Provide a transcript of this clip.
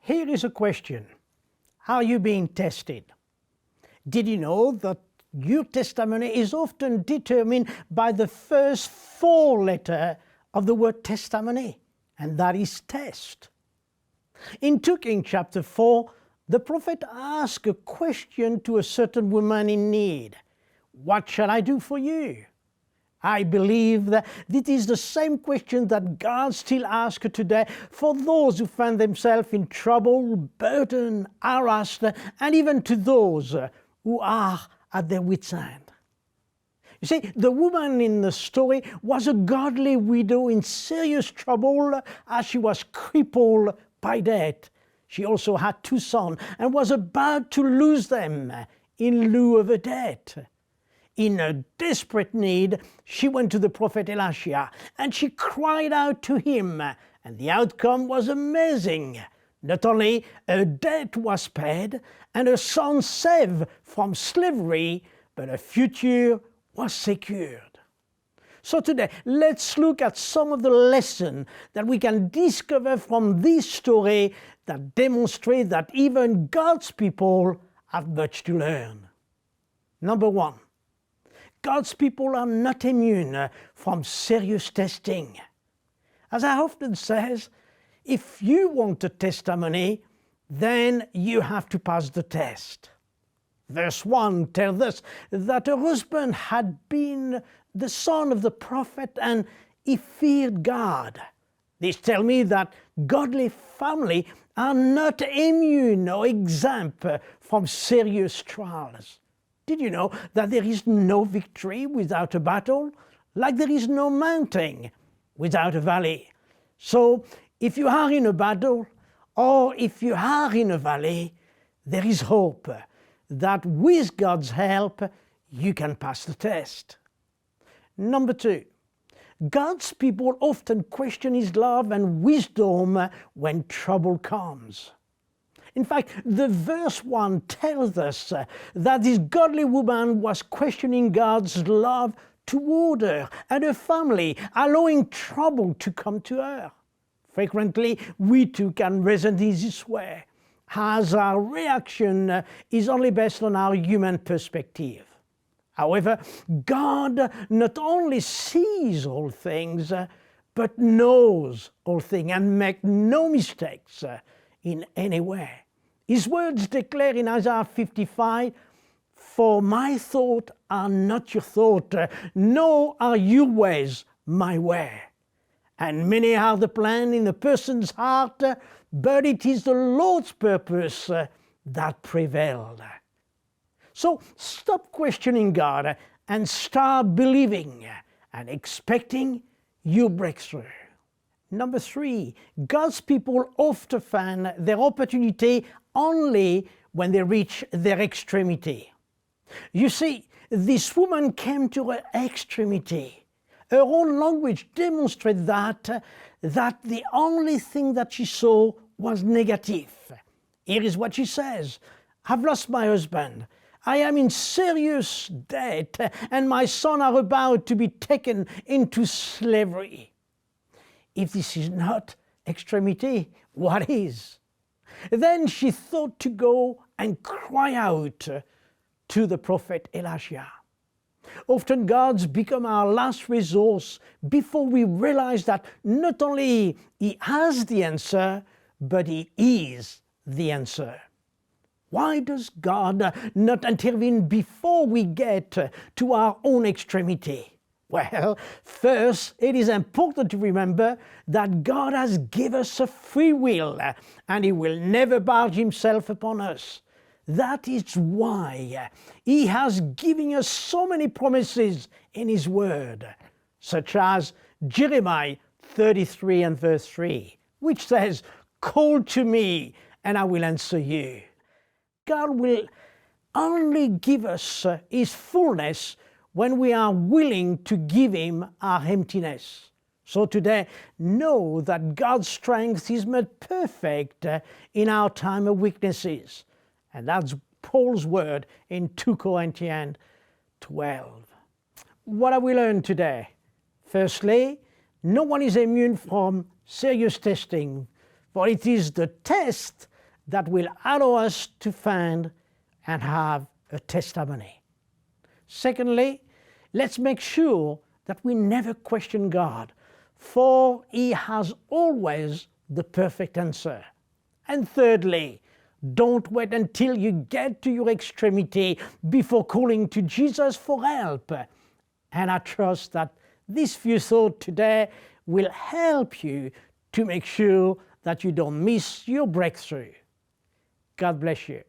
Here is a question. Are you being tested? Did you know that your testimony is often determined by the first 4 letters of the word testimony, and that is test? In 2 Kings chapter 4, the prophet asked a question to a certain woman in need. What shall I do for you? I believe that this is the same question that God still asks today for those who find themselves in trouble, burdened, harassed, and even to those who are at their wits' end. You see, the woman in the story was a godly widow in serious trouble as she was crippled by debt. She also had 2 sons and was about to lose them in lieu of a debt. In a desperate need, she went to the prophet Elisha and she cried out to him, and the outcome was amazing. Not only her debt was paid and her son saved from slavery, but her future was secured. So today, let's look at some of the lessons that we can discover from this story that demonstrate that even God's people have much to learn. Number 1. God's people are not immune from serious testing. As I often say, if you want a testimony, then you have to pass the test. Verse 1 tells us that her husband had been the son of the prophet and he feared God. This tells me that godly families are not immune or exempt from serious trials. Did you know that there is no victory without a battle, like there is no mountain without a valley? So, if you are in a battle, or if you are in a valley, there is hope that with God's help, you can pass the test. Number 2, God's people often question His love and wisdom when trouble comes. In fact, the verse 1 tells us that this godly woman was questioning God's love toward her and her family, allowing trouble to come to her. Frequently, we too can resonate this way, as our reaction is only based on our human perspective. However, God not only sees all things, but knows all things and makes no mistakes in any way. His words declare in Isaiah 55, "For my thoughts are not your thoughts, nor are your ways my way. And many are the plans in a person's heart, but it is the Lord's purpose that prevails." So stop questioning God and start believing and expecting your breakthrough. Number 3, God's people often find their opportunity only when they reach their extremity. You see, this woman came to her extremity. Her own language demonstrates that the only thing that she saw was negative. Here is what she says: "I've lost my husband. I am in serious debt, and my sons are about to be taken into slavery." If this is not extremity, what is? Then she thought to go and cry out to the prophet Elisha. Often God's become our last resource before we realize that not only He has the answer, but He is the answer. Why does God not intervene before we get to our own extremity? Well, first, it is important to remember that God has given us a free will and He will never barge Himself upon us. That is why He has given us so many promises in His Word, such as Jeremiah 33 and verse 3, which says, "Call to me and I will answer you." God will only give us His fullness when we are willing to give Him our emptiness. So today, know that God's strength is made perfect in our time of weaknesses. And that's Paul's word in 2 Corinthians 12. What have we learned today? Firstly, no one is immune from serious testing, for it is the test that will allow us to find and have a testimony. Secondly, let's make sure that we never question God, for He has always the perfect answer. And thirdly, don't wait until you get to your extremity before calling to Jesus for help. And I trust that these few thoughts today will help you to make sure that you don't miss your breakthrough. God bless you.